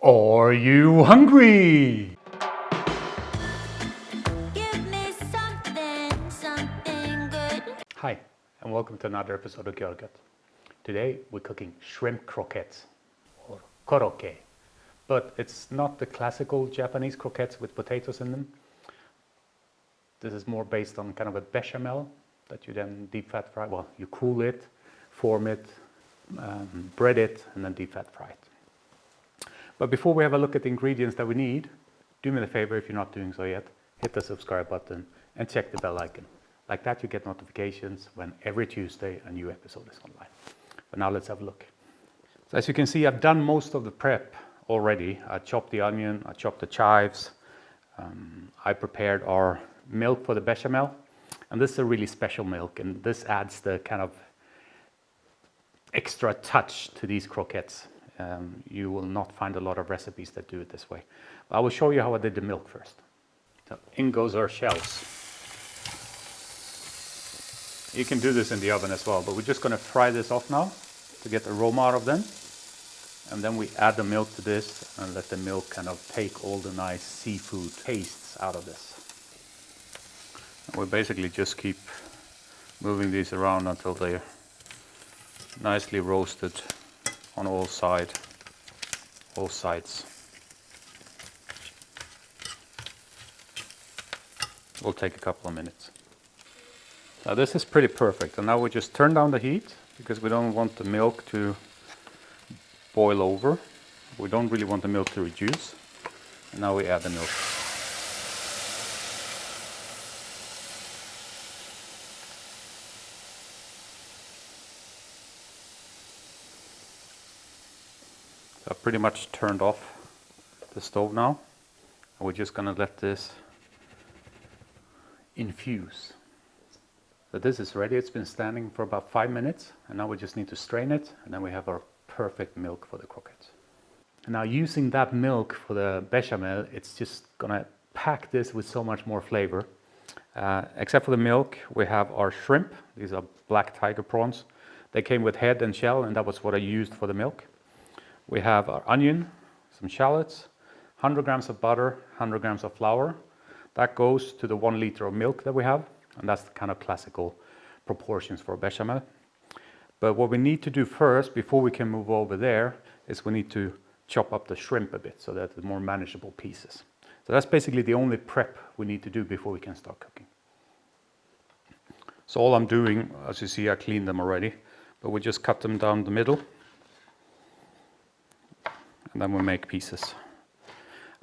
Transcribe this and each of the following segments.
Are you hungry? Give me something good. Hi, and welcome to another episode of Görgött. Today we're cooking shrimp croquettes, or korokke. But it's not the classical Japanese croquettes with potatoes in them. This is more based on kind of a bechamel that you then deep fat fry. Well, you cool it, form it, bread it, and then deep fat fry it. But before we have a look at the ingredients that we need, do me the favor, if you're not doing so yet, hit the subscribe button and check the bell icon. Like that you get notifications when every Tuesday a new episode is online. But now let's have a look. So as you can see, I've done most of the prep already. I chopped the onion, I chopped the chives, I prepared our milk for the bechamel. And this is a really special milk, and this adds the kind of extra touch to these croquettes. You will not find a lot of recipes that do it this way. I will show you how I did the milk first. So in goes our shells. You can do this in the oven as well, but we're just going to fry this off now to get the aroma out of them. And then we add the milk to this and let the milk kind of take all the nice seafood tastes out of this. And we basically just keep moving these around until they're nicely roasted on all sides. Will take a couple of minutes. Now this is pretty perfect, and now we just turn down the heat because we don't want the milk to boil over. We don't really want the milk to reduce. And now we add the milk. So I've pretty much turned off the stove now, and we're just going to let this infuse. So this is ready. It's been standing for about 5 minutes, and now we just need to strain it, and then we have our perfect milk for the croquettes. And now using that milk for the bechamel, it's just going to pack this with so much more flavor. Except for the milk, we have our shrimp. These are black tiger prawns. They came with head and shell, and that was what I used for the milk. We have our onion, some shallots, 100 grams of butter, 100 grams of flour. That goes to the 1 liter of milk that we have, and that's the kind of classical proportions for bechamel. But what we need to do first, before we can move over there, is we need to chop up the shrimp a bit so that it's more manageable pieces. So that's basically the only prep we need to do before we can start cooking. So all I'm doing, as you see, I cleaned them already, but we just cut them down the middle. And then we make pieces.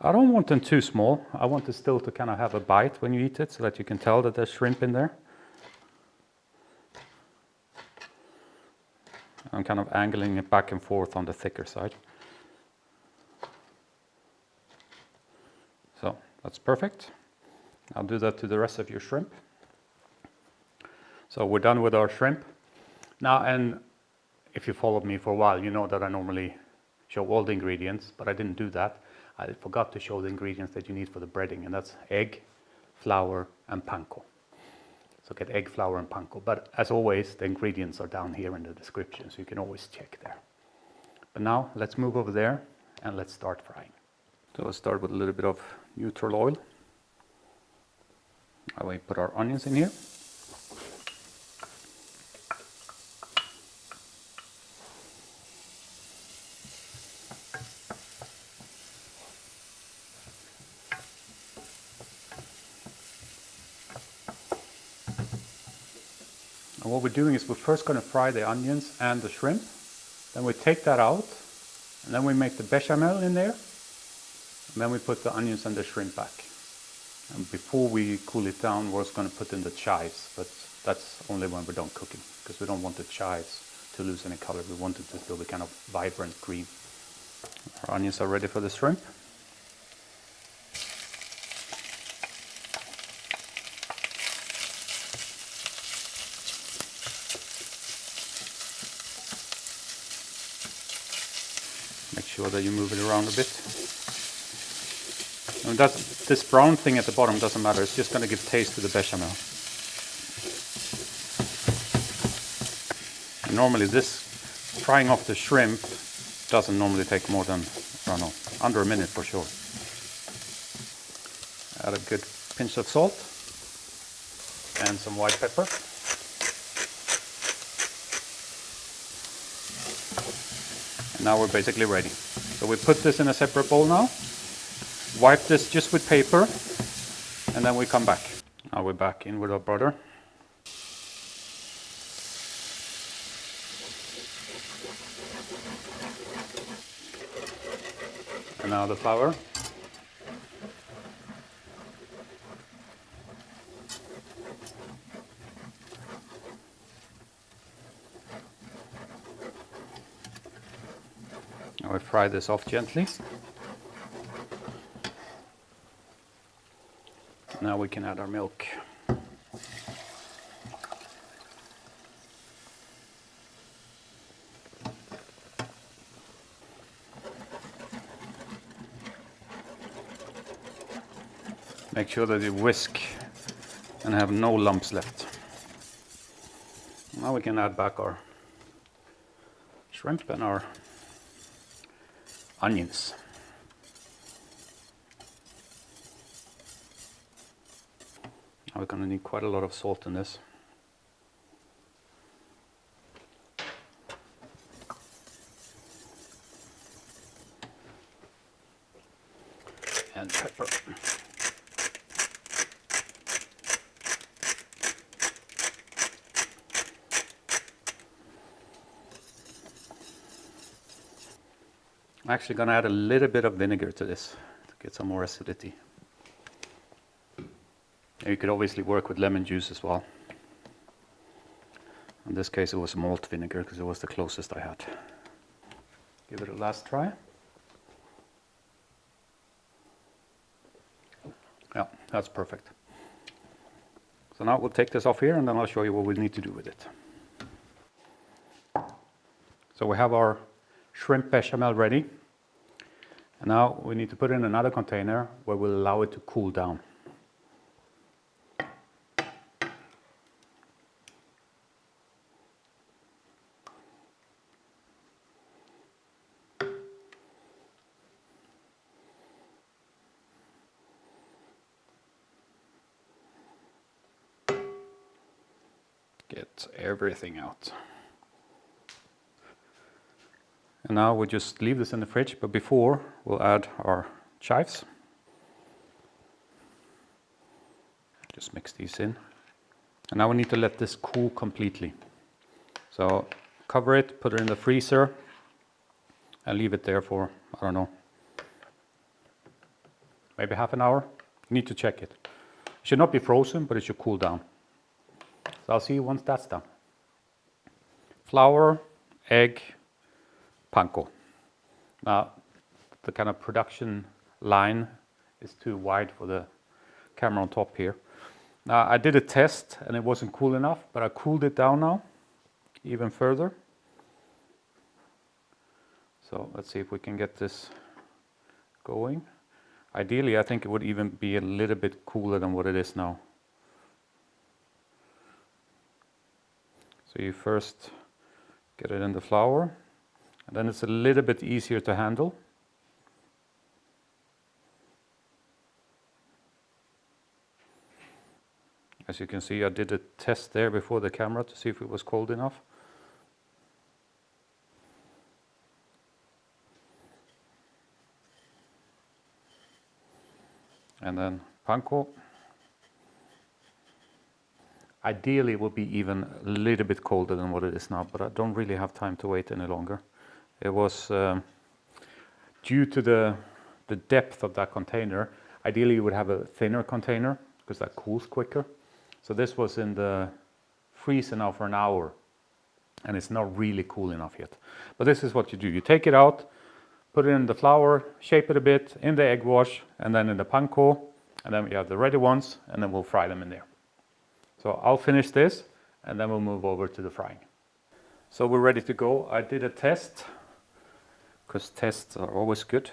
I don't want them too small. I want it still to kind of have a bite when you eat it, so that you can tell that there's shrimp in there. I'm kind of angling it back and forth on the thicker side. So that's perfect. I'll do that to the rest of your shrimp. So we're done with our shrimp. Now, and if you followed me for a while, you know that I normally show all the ingredients, but I didn't do that. I forgot to show the ingredients that you need for the breading, and that's egg, flour, and panko. So get egg, flour, and panko. But as always, the ingredients are down here in the description, so you can always check there. But now let's move over there and let's start frying. So let's start with a little bit of neutral oil. Now we put our onions in here. And what we're doing is we're first going to fry the onions and the shrimp. Then we take that out, and then we make the bechamel in there. And then we put the onions and the shrimp back. And before we cool it down, we're also going to put in the chives, but that's only when we're done cooking, because we don't want the chives to lose any color. We want it to still be kind of vibrant green. Our onions are ready for the shrimp. Make sure that you move it around a bit. And this brown thing at the bottom doesn't matter, it's just going to give taste to the bechamel. And normally this frying off the shrimp doesn't normally take more than, I don't know, under a minute for sure. Add a good pinch of salt and some white pepper. And now we're basically ready. So we put this in a separate bowl now, wipe this just with paper, and then we come back. Now we're back in with our butter. And now the flour. Now we fry this off gently. Now we can add our milk. Make sure that you whisk and have no lumps left. Now we can add back our shrimp and our onions. Now we're going to need quite a lot of salt in this. And pepper. I'm actually going to add a little bit of vinegar to this to get some more acidity. You could obviously work with lemon juice as well. In this case it was malt vinegar because it was the closest I had. Give it a last try. Yeah, that's perfect. So now we'll take this off here and then I'll show you what we need to do with it. So we have our shrimp bechamel ready. And now we need to put it in another container where we'll allow it to cool down. Get everything out. And now we'll just leave this in the fridge, but before we'll add our chives. Just mix these in. And now we need to let this cool completely. So cover it, put it in the freezer, and leave it there for, I don't know, maybe half an hour. You need to check it. It should not be frozen, but it should cool down. So I'll see you once that's done. Flour, egg, Panko. Now, the kind of production line is too wide for the camera on top here. Now, I did a test and it wasn't cool enough, but I cooled it down now, even further. So let's see if we can get this going. Ideally, I think it would even be a little bit cooler than what it is now. So you first get it in the flour. And then it's a little bit easier to handle. As you can see, I did a test there before the camera to see if it was cold enough. And then Panko. Ideally it would be even a little bit colder than what it is now, but I don't really have time to wait any longer. It was due to the depth of that container. Ideally you would have a thinner container because that cools quicker. So this was in the freezer now for an hour and it's not really cool enough yet. But this is what you do. You take it out, put it in the flour, shape it a bit, in the egg wash, and then in the Panko, and then we have the ready ones, and then we'll fry them in there. So I'll finish this and then we'll move over to the frying. So we're ready to go. I did a test because tests are always good.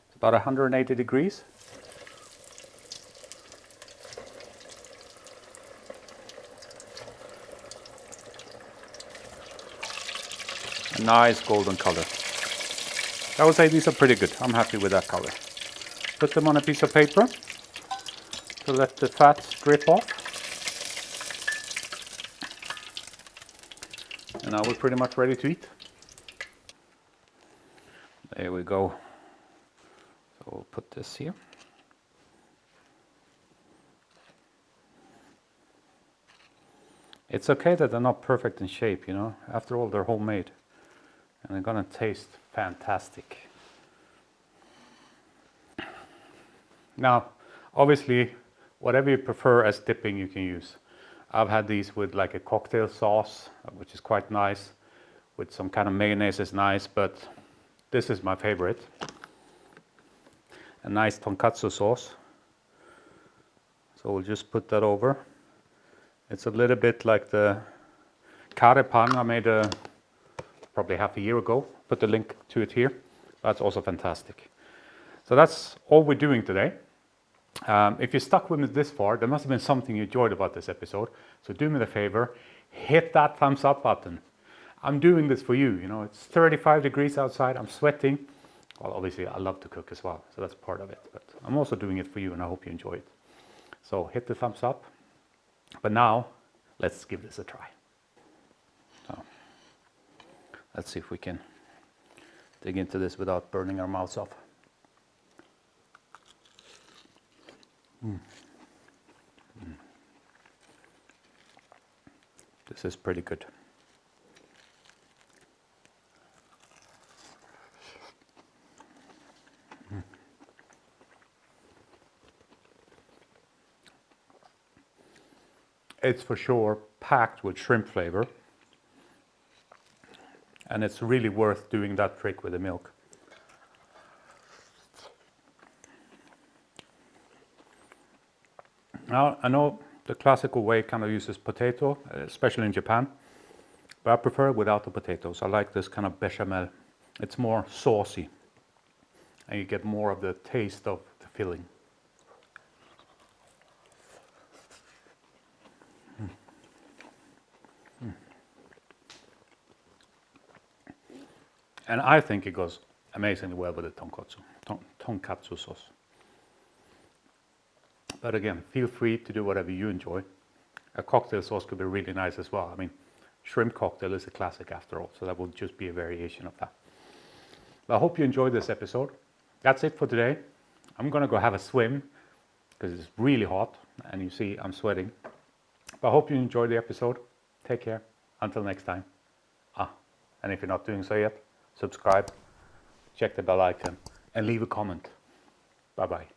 It's about 180 degrees. A nice golden color. I would say these are pretty good. I'm happy with that color. Put them on a piece of paper to let the fat drip off. And now we're pretty much ready to eat. There we go. So we'll put this here. It's okay that they're not perfect in shape, you know. After all, they're homemade. And they're gonna taste fantastic. Now, obviously, whatever you prefer as dipping you can use. I've had these with like a cocktail sauce, which is quite nice. With some kind of mayonnaise is nice, but this is my favorite. A nice tonkatsu sauce. So we'll just put that over. It's a little bit like the karepan I made probably half a year ago. Put the link to it here. That's also fantastic. So that's all we're doing today. If you stuck with me this far, there must have been something you enjoyed about this episode. So do me the favor, hit that thumbs up button. I'm doing this for you, you know, it's 35 degrees outside, I'm sweating. Well, obviously I love to cook as well, so that's part of it. But I'm also doing it for you and I hope you enjoy it. So hit the thumbs up. But now, let's give this a try. So, let's see if we can dig into this without burning our mouths off. This is pretty good. It's for sure packed with shrimp flavor, and it's really worth doing that trick with the milk. Now, I know the classical way kind of uses potato, especially in Japan, but I prefer it without the potatoes. I like this kind of bechamel. It's more saucy, and you get more of the taste of the filling. And I think it goes amazingly well with the tonkatsu sauce. But again, feel free to do whatever you enjoy. A cocktail sauce could be really nice as well. I mean, shrimp cocktail is a classic after all, so that will just be a variation of that. But I hope you enjoyed this episode. That's it for today. I'm gonna go have a swim because it's really hot and you see I'm sweating. But I hope you enjoyed the episode. Take care. Until next time. And if you're not doing so yet, subscribe, check the bell icon, and leave a comment. Bye-bye.